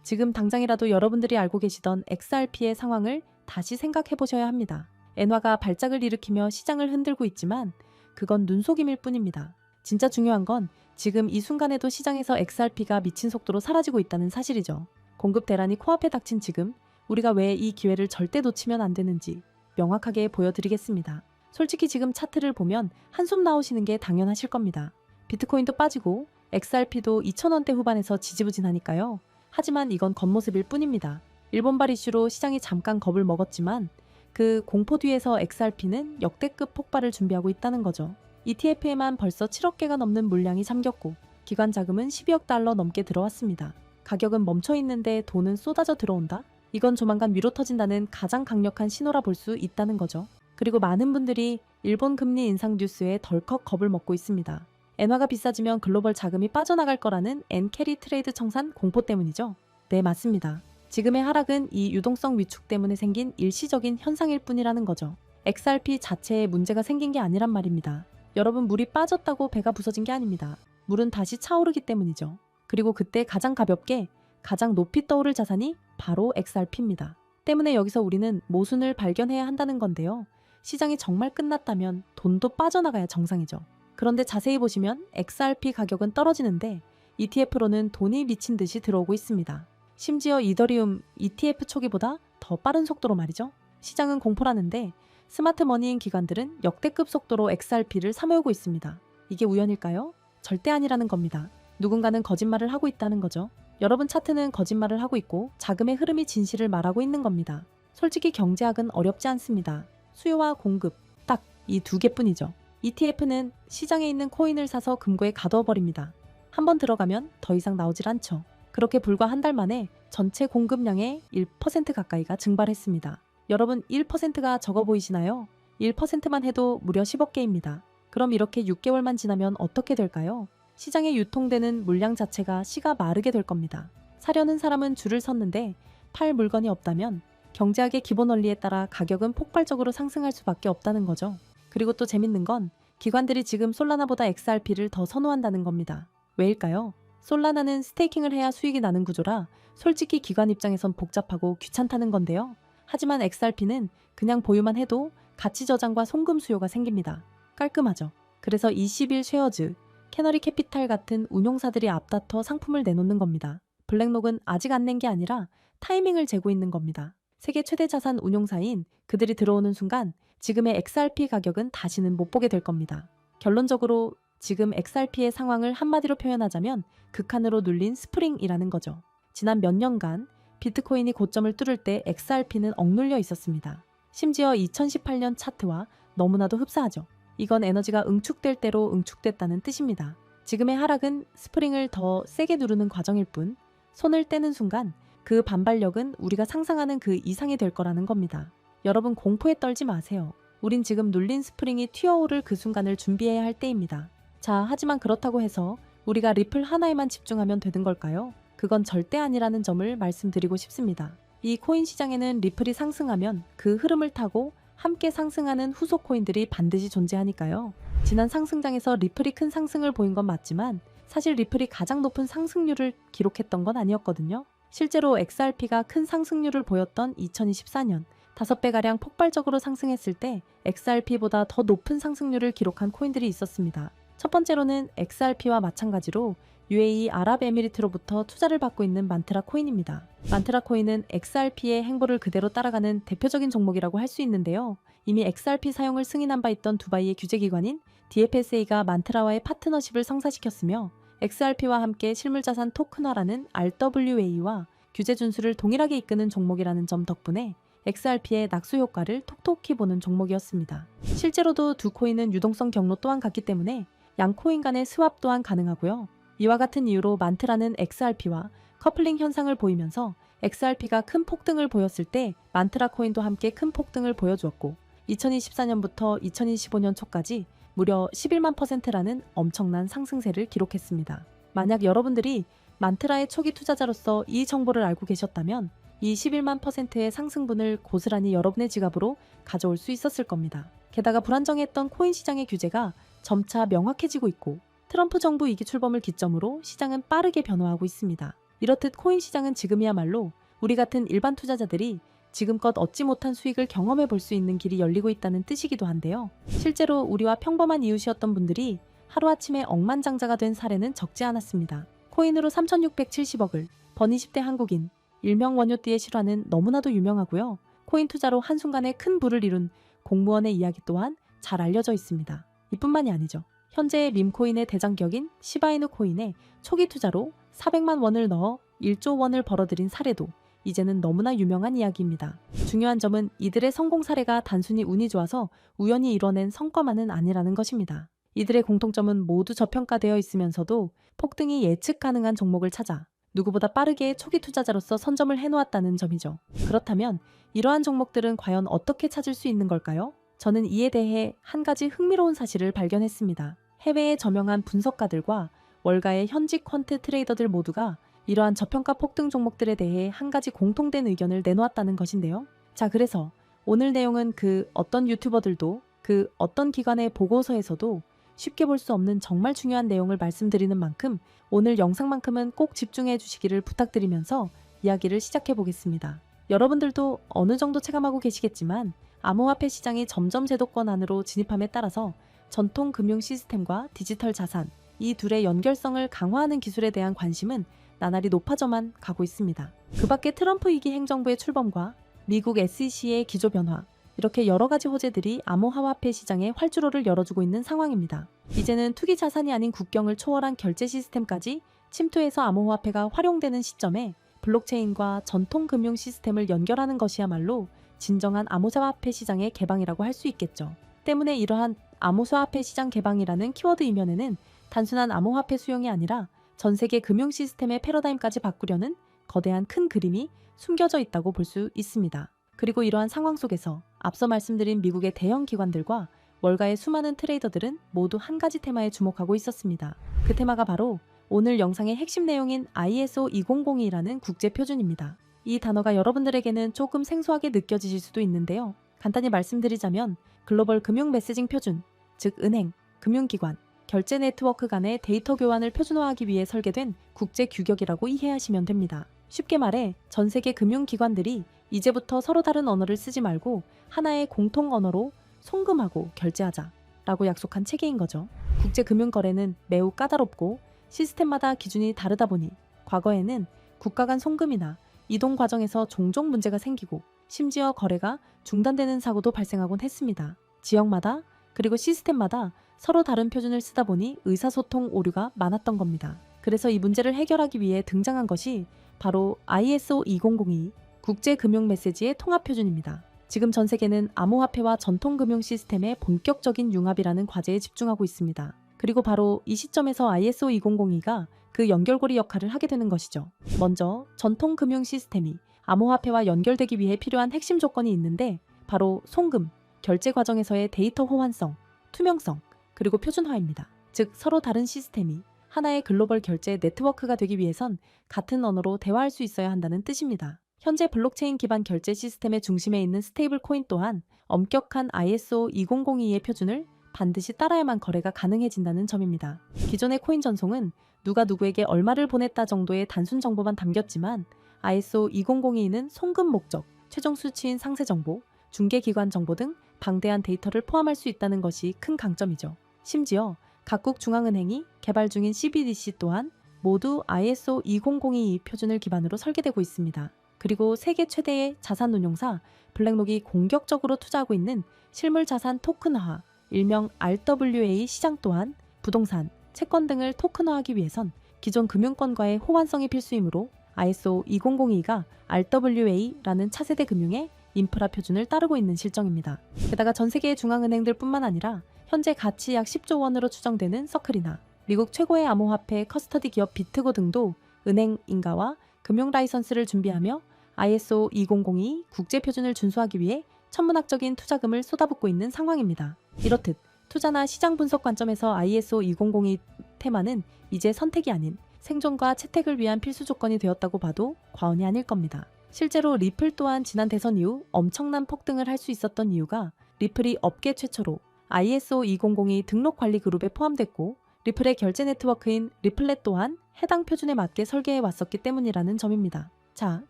지금 당장이라도 여러분들이 알고 계시던 XRP의 상황을 다시 생각해 보셔야 합니다. 엔화가 발작을 일으키며 시장을 흔들고 있지만 그건 눈속임일 뿐입니다. 진짜 중요한 건 지금 이 순간에도 시장에서 XRP가 미친 속도로 사라지고 있다는 사실이죠. 공급 대란이 코앞에 닥친 지금 우리가 왜 이 기회를 절대 놓치면 안 되는지 명확하게 보여드리겠습니다. 솔직히 지금 차트를 보면 한숨 나오시는 게 당연하실 겁니다. 비트코인도 빠지고 XRP도 2,000원대 후반에서 지지부진하니까요. 하지만 이건 겉모습일 뿐입니다. 일본발 이슈로 시장이 잠깐 겁을 먹었지만 그 공포 뒤에서 XRP는 역대급 폭발을 준비하고 있다는 거죠. ETF에만 벌써 7억 개가 넘는 물량이 잠겼고 기관 자금은 12억 달러 넘게 들어왔습니다. 가격은 멈춰 있는데 돈은 쏟아져 들어온다? 이건 조만간 위로 터진다는 가장 강력한 신호라 볼 수 있다는 거죠. 그리고 많은 분들이 일본 금리 인상 뉴스에 덜컥 겁을 먹고 있습니다. 엔화가 비싸지면 글로벌 자금이 빠져나갈 거라는 엔캐리 트레이드 청산 공포 때문이죠. 네, 맞습니다. 지금의 하락은 이 유동성 위축 때문에 생긴 일시적인 현상일 뿐이라는 거죠. XRP 자체에 문제가 생긴 게 아니란 말입니다. 여러분, 물이 빠졌다고 배가 부서진 게 아닙니다. 물은 다시 차오르기 때문이죠. 그리고 그때 가장 가볍게 가장 높이 떠오를 자산이 바로 XRP입니다. 때문에 여기서 우리는 모순을 발견해야 한다는 건데요. 시장이 정말 끝났다면 돈도 빠져나가야 정상이죠. 그런데 자세히 보시면 XRP 가격은 떨어지는데 ETF로는 돈이 미친 듯이 들어오고 있습니다. 심지어 이더리움 ETF 초기보다 더 빠른 속도로 말이죠. 시장은 공포라는데 스마트 머니인 기관들은 역대급 속도로 XRP를 사모으고 있습니다. 이게 우연일까요? 절대 아니라는 겁니다. 누군가는 거짓말을 하고 있다는 거죠. 여러분, 차트는 거짓말을 하고 있고 자금의 흐름이 진실을 말하고 있는 겁니다. 솔직히 경제학은 어렵지 않습니다. 수요와 공급, 딱 이 두 개뿐이죠. ETF는 시장에 있는 코인을 사서 금고에 가둬버립니다. 한번 들어가면 더 이상 나오질 않죠. 그렇게 불과 한 달 만에 전체 공급량의 1% 가까이가 증발했습니다. 여러분, 1%가 적어 보이시나요? 1%만 해도 무려 10억 개입니다. 그럼 이렇게 6개월만 지나면 어떻게 될까요? 시장에 유통되는 물량 자체가 씨가 마르게 될 겁니다. 사려는 사람은 줄을 섰는데 팔 물건이 없다면 경제학의 기본 원리에 따라 가격은 폭발적으로 상승할 수밖에 없다는 거죠. 그리고 또 재밌는 건 기관들이 지금 솔라나보다 XRP를 더 선호한다는 겁니다. 왜일까요? 솔라나는 스테이킹을 해야 수익이 나는 구조라 솔직히 기관 입장에선 복잡하고 귀찮다는 건데요. 하지만 XRP는 그냥 보유만 해도 가치 저장과 송금 수요가 생깁니다. 깔끔하죠. 그래서 21 쉐어즈, 캐너리 캐피탈 같은 운용사들이 앞다퉈 상품을 내놓는 겁니다. 블랙록은 아직 안 낸 게 아니라 타이밍을 재고 있는 겁니다. 세계 최대 자산 운용사인 그들이 들어오는 순간 지금의 XRP 가격은 다시는 못 보게 될 겁니다. 결론적으로 지금 XRP의 상황을 한마디로 표현하자면 극한으로 눌린 스프링이라는 거죠. 지난 몇 년간 비트코인이 고점을 뚫을 때 XRP는 억눌려 있었습니다. 심지어 2018년 차트와 너무나도 흡사하죠. 이건 에너지가 응축될 대로 응축됐다는 뜻입니다. 지금의 하락은 스프링을 더 세게 누르는 과정일 뿐 손을 떼는 순간 그 반발력은 우리가 상상하는 그 이상이 될 거라는 겁니다. 여러분, 공포에 떨지 마세요. 우린 지금 눌린 스프링이 튀어오를 그 순간을 준비해야 할 때입니다. 자, 하지만 그렇다고 해서 우리가 리플 하나에만 집중하면 되는 걸까요? 그건 절대 아니라는 점을 말씀드리고 싶습니다. 이 코인 시장에는 리플이 상승하면 그 흐름을 타고 함께 상승하는 후속 코인들이 반드시 존재하니까요. 지난 상승장에서 리플이 큰 상승을 보인 건 맞지만 사실 리플이 가장 높은 상승률을 기록했던 건 아니었거든요. 실제로 XRP가 큰 상승률을 보였던 2024년 5배가량 폭발적으로 상승했을 때 XRP보다 더 높은 상승률을 기록한 코인들이 있었습니다. 첫 번째로는 XRP와 마찬가지로 UAE 아랍에미리트로부터 투자를 받고 있는 만트라 코인입니다. 만트라 코인은 XRP의 행보를 그대로 따라가는 대표적인 종목이라고 할 수 있는데요. 이미 XRP 사용을 승인한 바 있던 두바이의 규제기관인 DFSA가 만트라와의 파트너십을 성사시켰으며 XRP와 함께 실물자산 토큰화라는 RWA와 규제 준수를 동일하게 이끄는 종목이라는 점 덕분에 XRP의 낙수 효과를 톡톡히 보는 종목이었습니다. 실제로도 두 코인은 유동성 경로 또한 같기 때문에 양 코인 간의 스왑 또한 가능하고요. 이와 같은 이유로 만트라는 XRP와 커플링 현상을 보이면서 XRP가 큰 폭등을 보였을 때 만트라 코인도 함께 큰 폭등을 보여주었고 2024년부터 2025년 초까지 무려 11만 %라는 엄청난 상승세를 기록했습니다. 만약 여러분들이 만트라의 초기 투자자로서 이 정보를 알고 계셨다면 이 11만 %의 상승분을 고스란히 여러분의 지갑으로 가져올 수 있었을 겁니다. 게다가 불안정했던 코인 시장의 규제가 점차 명확해지고 있고 트럼프 정부 2기 출범을 기점으로 시장은 빠르게 변화하고 있습니다. 이렇듯 코인 시장은 지금이야말로 우리 같은 일반 투자자들이 지금껏 얻지 못한 수익을 경험해 볼 수 있는 길이 열리고 있다는 뜻이기도 한데요. 실제로 우리와 평범한 이웃이었던 분들이 하루아침에 억만장자가 된 사례는 적지 않았습니다. 코인으로 3,670억을 번 20대 한국인, 일명 원효띠의 실화는 너무나도 유명하고요. 코인 투자로 한순간에 큰 부를 이룬 공무원의 이야기 또한 잘 알려져 있습니다. 이뿐만이 아니죠. 현재의 밈코인의 대장격인 시바이누 코인에 초기 투자로 400만 원을 넣어 1조 원을 벌어들인 사례도 이제는 너무나 유명한 이야기입니다. 중요한 점은 이들의 성공 사례가 단순히 운이 좋아서 우연히 이뤄낸 성과만은 아니라는 것입니다. 이들의 공통점은 모두 저평가되어 있으면서도 폭등이 예측 가능한 종목을 찾아 누구보다 빠르게 초기 투자자로서 선점을 해놓았다는 점이죠. 그렇다면 이러한 종목들은 과연 어떻게 찾을 수 있는 걸까요? 저는 이에 대해 한 가지 흥미로운 사실을 발견했습니다. 해외의 저명한 분석가들과 월가의 현직 퀀트 트레이더들 모두가 이러한 저평가 폭등 종목들에 대해 한 가지 공통된 의견을 내놓았다는 것인데요. 자, 그래서 오늘 내용은 그 어떤 유튜버들도 그 어떤 기관의 보고서에서도 쉽게 볼 수 없는 정말 중요한 내용을 말씀드리는 만큼 오늘 영상만큼은 꼭 집중해 주시기를 부탁드리면서 이야기를 시작해 보겠습니다. 여러분들도 어느 정도 체감하고 계시겠지만 암호화폐 시장이 점점 제도권 안으로 진입함에 따라서 전통 금융 시스템과 디지털 자산, 이 둘의 연결성을 강화하는 기술에 대한 관심은 나날이 높아져만 가고 있습니다. 그 밖에 트럼프 2기 행정부의 출범과 미국 SEC의 기조 변화, 이렇게 여러 가지 호재들이 암호화폐 시장에 활주로를 열어주고 있는 상황입니다. 이제는 투기 자산이 아닌 국경을 초월한 결제 시스템까지 침투해서 암호화폐가 활용되는 시점에 블록체인과 전통 금융 시스템을 연결하는 것이야말로 진정한 암호화폐 시장의 개방이라고 할 수 있겠죠. 때문에 이러한 암호화폐 시장 개방이라는 키워드 이면에는 단순한 암호화폐 수용이 아니라 전 세계 금융 시스템의 패러다임까지 바꾸려는 거대한 큰 그림이 숨겨져 있다고 볼 수 있습니다. 그리고 이러한 상황 속에서 앞서 말씀드린 미국의 대형 기관들과 월가의 수많은 트레이더들은 모두 한 가지 테마에 주목하고 있었습니다. 그 테마가 바로 오늘 영상의 핵심 내용인 ISO 2002라는 국제 표준입니다. 이 단어가 여러분들에게는 조금 생소하게 느껴지실 수도 있는데요. 간단히 말씀드리자면 글로벌 금융 메시징 표준, 즉 은행, 금융기관, 결제 네트워크 간의 데이터 교환을 표준화하기 위해 설계된 국제 규격이라고 이해하시면 됩니다. 쉽게 말해 전 세계 금융기관들이 이제부터 서로 다른 언어를 쓰지 말고 하나의 공통 언어로 송금하고 결제하자 라고 약속한 체계인 거죠. 국제 금융거래는 매우 까다롭고 시스템마다 기준이 다르다 보니 과거에는 국가 간 송금이나 이동 과정에서 종종 문제가 생기고 심지어 거래가 중단되는 사고도 발생하곤 했습니다. 지역마다 그리고 시스템마다 서로 다른 표준을 쓰다 보니 의사소통 오류가 많았던 겁니다. 그래서 이 문제를 해결하기 위해 등장한 것이 바로 ISO 2002 국제금융 메시지의 통합표준입니다. 지금 전 세계는 암호화폐와 전통금융 시스템의 본격적인 융합이라는 과제에 집중하고 있습니다. 그리고 바로 이 시점에서 ISO 2002가 그 연결고리 역할을 하게 되는 것이죠. 먼저 전통금융 시스템이 암호화폐와 연결되기 위해 필요한 핵심 조건이 있는데 바로 송금, 결제 과정에서의 데이터 호환성, 투명성, 그리고 표준화입니다. 즉 서로 다른 시스템이 하나의 글로벌 결제 네트워크가 되기 위해선 같은 언어로 대화할 수 있어야 한다는 뜻입니다. 현재 블록체인 기반 결제 시스템의 중심에 있는 스테이블 코인 또한 엄격한 ISO 2002의 표준을 반드시 따라야만 거래가 가능해진다는 점입니다. 기존의 코인 전송은 누가 누구에게 얼마를 보냈다 정도의 단순 정보만 담겼지만 ISO 2002는 송금 목적, 최종 수취인 상세 정보, 중개기관 정보 등 방대한 데이터를 포함할 수 있다는 것이 큰 강점이죠. 심지어 각국 중앙은행이 개발 중인 CBDC 또한 모두 ISO 2002 표준을 기반으로 설계되고 있습니다. 그리고 세계 최대의 자산운용사 블랙록이 공격적으로 투자하고 있는 실물자산 토큰화, 일명 RWA 시장 또한 부동산, 채권 등을 토큰화하기 위해선 기존 금융권과의 호환성이 필수이므로 ISO 2002가 RWA라는 차세대 금융의 인프라 표준을 따르고 있는 실정입니다. 게다가 전 세계의 중앙은행들뿐만 아니라 현재 가치 약 10조 원으로 추정되는 서클이나 미국 최고의 암호화폐 커스터디 기업 비트고 등도 은행 인가와 금융 라이선스를 준비하며 ISO 2002 국제 표준을 준수하기 위해 천문학적인 투자금을 쏟아붓고 있는 상황입니다. 이렇듯 투자나 시장 분석 관점에서 ISO 2002 테마는 이제 선택이 아닌 생존과 채택을 위한 필수 조건이 되었다고 봐도 과언이 아닐 겁니다. 실제로 리플 또한 지난 대선 이후 엄청난 폭등을 할 수 있었던 이유가 리플이 업계 최초로 ISO 2002 등록 관리 그룹에 포함됐고 리플의 결제 네트워크인 리플렛 또한 해당 표준에 맞게 설계해 왔었기 때문이라는 점입니다. 자,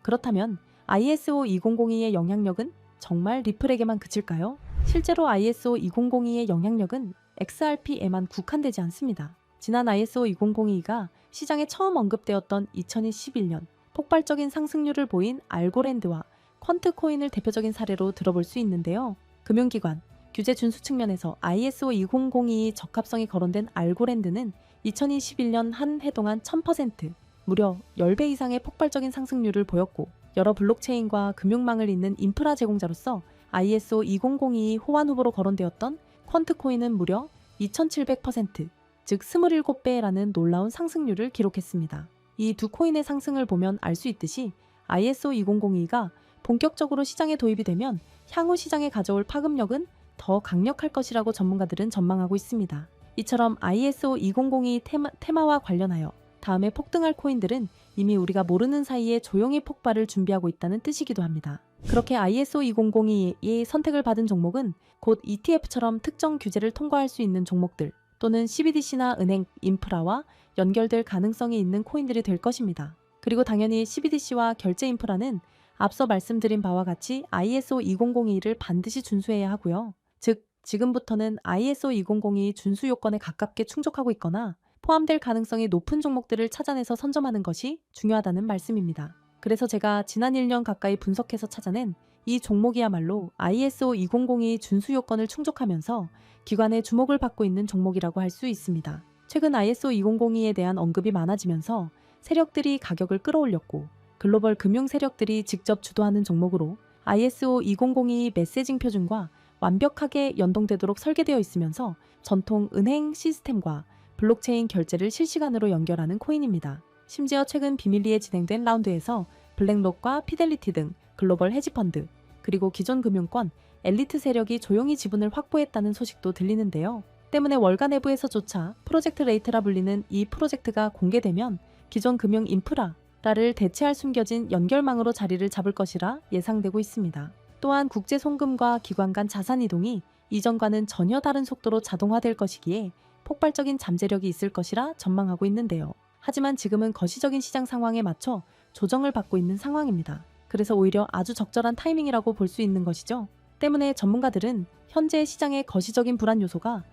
그렇다면 ISO 2002의 영향력은 정말 리플에게만 그칠까요? 실제로 ISO 2002의 영향력은 XRP에만 국한되지 않습니다. 지난 ISO 2002가 시장에 처음 언급되었던 2021년 폭발적인 상승률을 보인 알고랜드와 퀀트코인을 대표적인 사례로 들어볼 수 있는데요. 금융기관, 규제 준수 측면에서 ISO 2002 적합성이 거론된 알고랜드는 2021년 한 해 동안 1000%, 무려 10배 이상의 폭발적인 상승률을 보였고, 여러 블록체인과 금융망을 잇는 인프라 제공자로서 ISO 2002 호환 후보로 거론되었던 퀀트코인은 무려 2700%, 즉 27배라는 놀라운 상승률을 기록했습니다. 이 두 코인의 상승을 보면 알 수 있듯이 ISO 2002가 본격적으로 시장에 도입이 되면 향후 시장에 가져올 파급력은 더 강력할 것이라고 전문가들은 전망하고 있습니다. 이처럼 ISO 2002 테마와 관련하여 다음에 폭등할 코인들은 이미 우리가 모르는 사이에 조용히 폭발을 준비하고 있다는 뜻이기도 합니다. 그렇게 ISO 2002의 선택을 받은 종목은 곧 ETF처럼 특정 규제를 통과할 수 있는 종목들 또는 CBDC나 은행, 인프라와 연결될 가능성이 있는 코인들이 될 것입니다. 그리고 당연히 CBDC와 결제 인프라는 앞서 말씀드린 바와 같이 ISO 2002를 반드시 준수해야 하고요. 즉, 지금부터는 ISO 2002 준수 요건에 가깝게 충족하고 있거나 포함될 가능성이 높은 종목들을 찾아내서 선점하는 것이 중요하다는 말씀입니다. 그래서 제가 지난 1년 가까이 분석해서 찾아낸 이 종목이야말로 ISO 2002 준수 요건을 충족하면서 기관의 주목을 받고 있는 종목이라고 할 수 있습니다. 최근 ISO 2002에 대한 언급이 많아지면서 세력들이 가격을 끌어올렸고 글로벌 금융 세력들이 직접 주도하는 종목으로 ISO 2002 메시징 표준과 완벽하게 연동되도록 설계되어 있으면서 전통 은행 시스템과 블록체인 결제를 실시간으로 연결하는 코인입니다. 심지어 최근 비밀리에 진행된 라운드에서 블랙록과 피델리티 등 글로벌 헤지펀드, 그리고 기존 금융권, 엘리트 세력이 조용히 지분을 확보했다는 소식도 들리는데요. 때문에 월가 내부에서조차 프로젝트 레이트라 불리는 이 프로젝트가 공개되면 기존 금융 인프라를 대체할 숨겨진 연결망으로 자리를 잡을 것이라 예상되고 있습니다. 또한 국제 송금과 기관 간 자산 이동이 이전과는 전혀 다른 속도로 자동화될 것이기에 폭발적인 잠재력이 있을 것이라 전망하고 있는데요. 하지만 지금은 거시적인 시장 상황에 맞춰 조정을 받고 있는 상황입니다. 그래서 오히려 아주 적절한 타이밍이라고 볼 수 있는 것이죠. 때문에 전문가들은 현재 시장의 거시적인 불안 요소가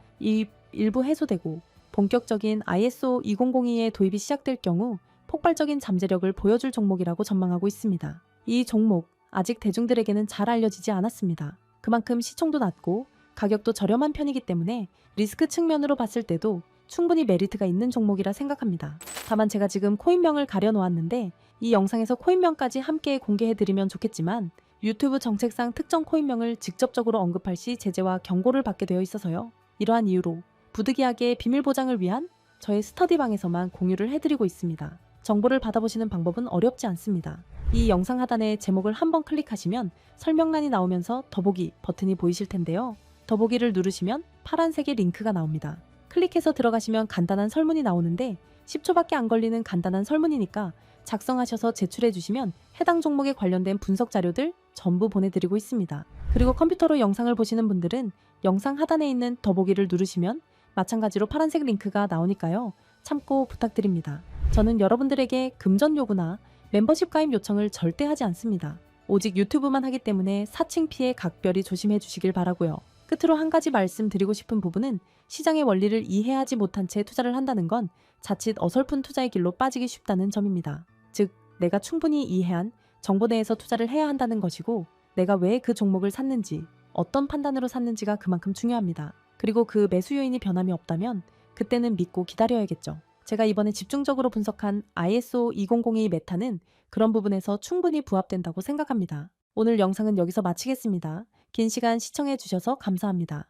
일부 해소되고 본격적인 ISO 2002의 도입이 시작될 경우 폭발적인 잠재력을 보여줄 종목이라고 전망하고 있습니다. 이 종목 아직 대중들에게는 잘 알려지지 않았습니다. 그만큼 시총도 낮고 가격도 저렴한 편이기 때문에 리스크 측면으로 봤을 때도 충분히 메리트가 있는 종목이라 생각합니다. 다만 제가 지금 코인명을 가려놓았는데 이 영상에서 코인명까지 함께 공개해드리면 좋겠지만 유튜브 정책상 특정 코인명을 직접적으로 언급할 시 제재와 경고를 받게 되어 있어서요. 이러한 이유로 부득이하게 비밀 보장을 위한 저의 스터디방에서만 공유를 해드리고 있습니다. 정보를 받아보시는 방법은 어렵지 않습니다. 이 영상 하단에 제목을 한번 클릭하시면 설명란이 나오면서 더보기 버튼이 보이실 텐데요. 더보기를 누르시면 파란색의 링크가 나옵니다. 클릭해서 들어가시면 간단한 설문이 나오는데 10초밖에 안 걸리는 간단한 설문이니까 작성하셔서 제출해 주시면 해당 종목에 관련된 분석 자료들 전부 보내드리고 있습니다. 그리고 컴퓨터로 영상을 보시는 분들은 영상 하단에 있는 더보기를 누르시면 마찬가지로 파란색 링크가 나오니까요. 참고 부탁드립니다. 저는 여러분들에게 금전 요구나 멤버십 가입 요청을 절대 하지 않습니다. 오직 유튜브만 하기 때문에 사칭 피해 각별히 조심해 주시길 바라고요. 끝으로 한 가지 말씀드리고 싶은 부분은 시장의 원리를 이해하지 못한 채 투자를 한다는 건 자칫 어설픈 투자의 길로 빠지기 쉽다는 점입니다. 즉, 내가 충분히 이해한 정보 내에서 투자를 해야 한다는 것이고 내가 왜 그 종목을 샀는지, 어떤 판단으로 샀는지가 그만큼 중요합니다. 그리고 그 매수 요인이 변함이 없다면 그때는 믿고 기다려야겠죠. 제가 이번에 집중적으로 분석한 ISO 2002 메타는 그런 부분에서 충분히 부합된다고 생각합니다. 오늘 영상은 여기서 마치겠습니다. 긴 시간 시청해 주셔서 감사합니다.